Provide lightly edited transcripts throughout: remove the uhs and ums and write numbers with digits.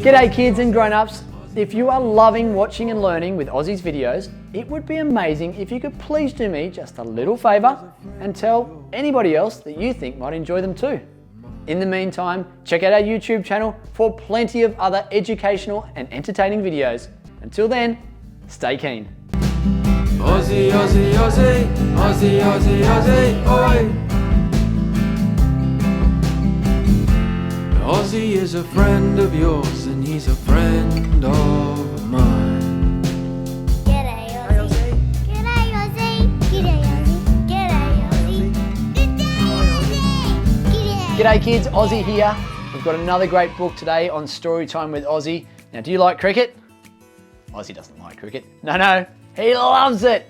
G'day kids and grown-ups. If you are loving watching and learning with Ozzie's videos, it would be amazing if you could please do me just a little favour and tell anybody else that you think might enjoy them too. In the meantime, check out our YouTube channel for plenty of other educational and entertaining videos. Until then, stay keen. Ozzie, Ozzie, Ozzie, Ozzie, Ozzie, Ozzie, oi! Ozzie is a friend of yours and he's a friend of mine. G'day Ozzie. G'day Ozzie. G'day Ozzie. G'day Ozzie. G'day. G'day kids, Ozzie here. We've got another great book today on story time with Ozzie. Now, do you like cricket? Ozzie doesn't like cricket. No, he loves it.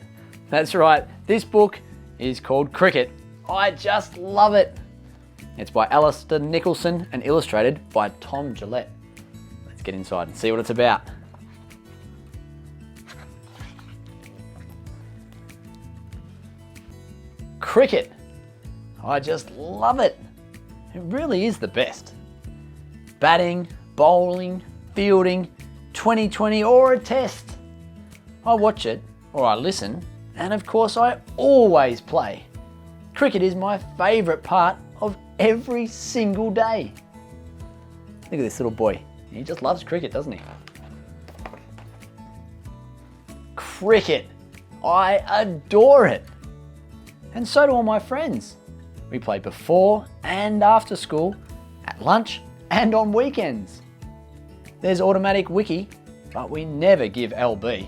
That's right. This book is called Cricket. I just love it. It's by Alister Nicholson and illustrated by Tom Gillette. Let's get inside and see what it's about. Cricket. I just love it. It really is the best. Batting, bowling, fielding, 2020 or a test. I watch it or I listen, and of course I always play. Cricket is my favourite part of every single day. Look at this little boy. He just loves cricket, doesn't he? Cricket. I adore it. And so do all my friends. We play before and after school, at lunch and on weekends. There's automatic wicky, but we never give LB,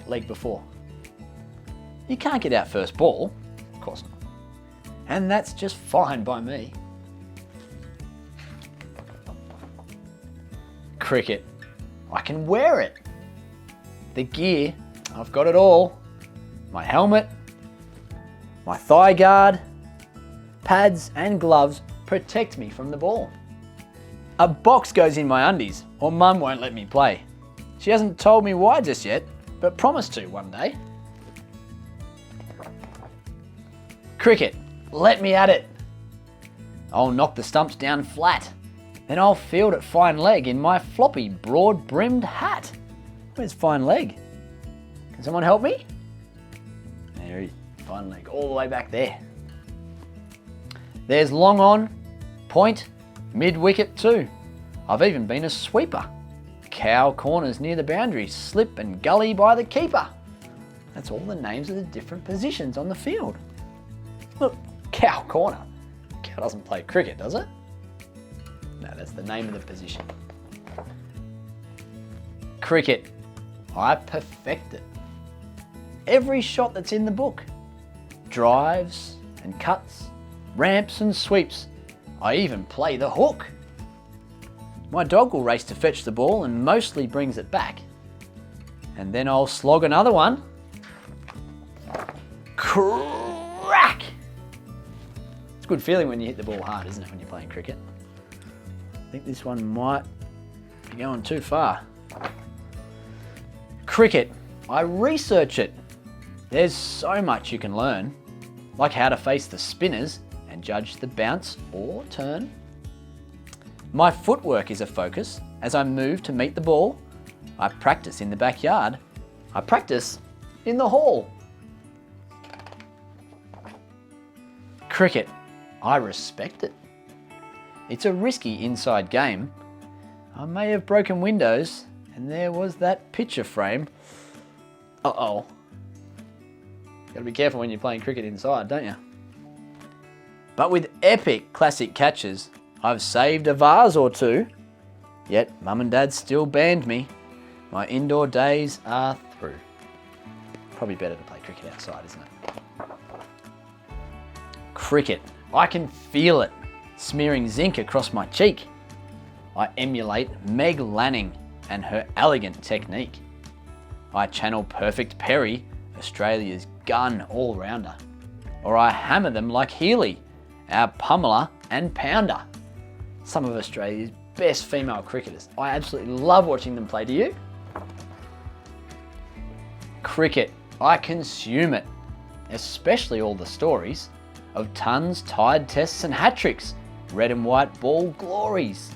leg before. You can't get out first ball, of course not. And that's just fine by me. Cricket. I can wear it. The gear, I've got it all. My helmet, my thigh guard, pads and gloves protect me from the ball. A box goes in my undies or Mum won't let me play. She hasn't told me why just yet, but promised to one day. Cricket. Let me at it. I'll knock the stumps down flat. Then I'll field at fine leg in my floppy, broad-brimmed hat. Where's fine leg? Can someone help me? There he is, fine leg, all the way back there. There's long on, point, mid-wicket too. I've even been a sweeper. Cow corners near the boundary, slip and gully by the keeper. That's all the names of the different positions on the field. Look. Cow corner. Cow doesn't play cricket, does it? No, that's the name of the position. Cricket. I perfect it. Every shot that's in the book. Drives and cuts, ramps and sweeps. I even play the hook. My dog will race to fetch the ball and mostly brings it back. And then I'll slog another one. Crack! It's a good feeling when you hit the ball hard, isn't it, when you're playing cricket? I think this one might be going too far. Cricket. I research it. There's so much you can learn, like how to face the spinners and judge the bounce or turn. My footwork is a focus as I move to meet the ball. I practice in the backyard. I practice in the hall. Cricket. I respect it. It's a risky inside game. I may have broken windows and there was that picture frame. Uh-oh. Gotta be careful when you're playing cricket inside, don't you? But with epic classic catches, I've saved a vase or two. Yet Mum and Dad still banned me. My indoor days are through. Probably better to play cricket outside, isn't it? Cricket. I can feel it, smearing zinc across my cheek. I emulate Meg Lanning and her elegant technique. I channel Perfect Perry, Australia's gun all-rounder. Or I hammer them like Healy, our pummeler and pounder. Some of Australia's best female cricketers. I absolutely love watching them play. Do you? Cricket. I consume it, especially all the stories of tons, tied tests and hat-tricks, red and white ball glories.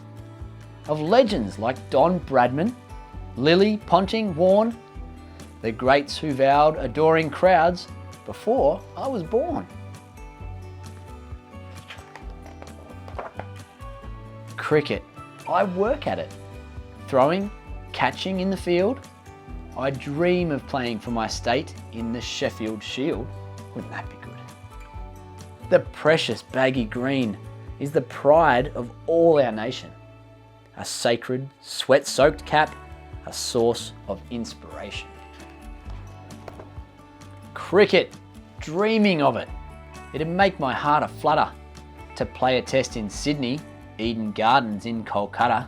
of legends like Don Bradman, Lily, Ponting, Warne, the greats who vowed adoring crowds before I was born. Cricket, I work at it. Throwing, catching in the field. I dream of playing for my state in the Sheffield Shield. Wouldn't that be good? The precious baggy green is the pride of all our nation. A sacred, sweat-soaked cap, a source of inspiration. Cricket, dreaming of it. It'd make my heart a flutter to play a test in Sydney, Eden Gardens in Kolkata,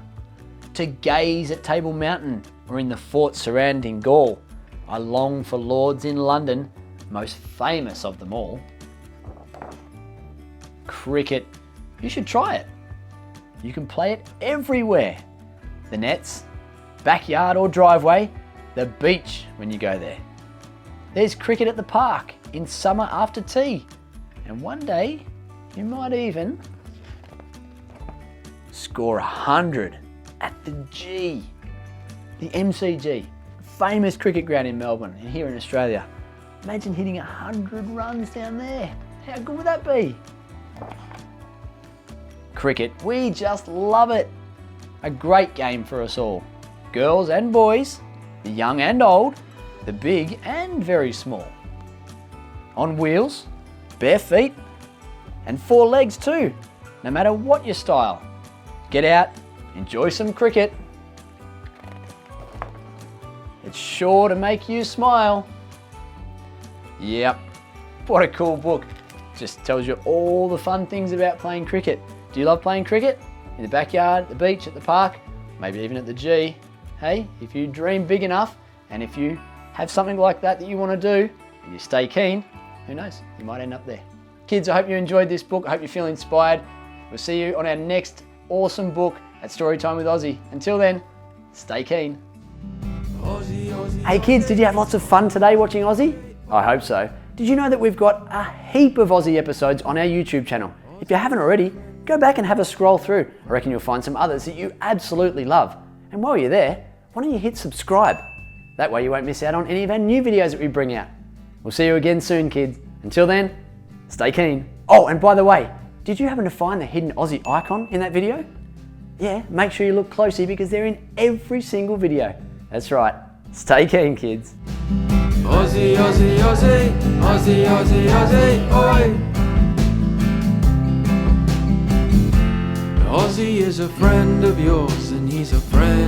to gaze at Table Mountain or in the forts surrounding Gaul. I long for Lords in London, most famous of them all. Cricket, you should try it. You can play it everywhere. The nets, backyard or driveway, the beach when you go there. There's cricket at the park in summer after tea. And one day, you might even score 100 at the G, the MCG, famous cricket ground in Melbourne and here in Australia. Imagine hitting 100 runs down there. How good would that be? Cricket, we just love it. A great game for us all. Girls and boys, the young and old, the big and very small. On wheels, bare feet, and 4 legs too, no matter what your style. Get out, enjoy some cricket. It's sure to make you smile. Yep, what a cool book. Just tells you all the fun things about playing cricket. Do you love playing cricket? In the backyard, at the beach, at the park, maybe even at the G. Hey, if you dream big enough and if you have something like that you want to do and you stay keen, who knows, you might end up there. Kids, I hope you enjoyed this book. I hope you feel inspired. We'll see you on our next awesome book at Storytime with Ozzie. Until then, stay keen. Hey kids, did you have lots of fun today watching Ozzie? I hope so. Did you know that we've got a heap of Ozzie episodes on our YouTube channel? If you haven't already, go back and have a scroll through. I reckon you'll find some others that you absolutely love. And while you're there, why don't you hit subscribe? That way you won't miss out on any of our new videos that we bring out. We'll see you again soon, kids. Until then, stay keen. Oh, and by the way, did you happen to find the hidden Ozzie icon in that video? Yeah, make sure you look closely because they're in every single video. That's right. Stay keen, kids. Ozzie, Ozzie, Ozzie, Ozzie, Ozzie, Ozzie, oi! Ozzie is a friend of yours and he's a friend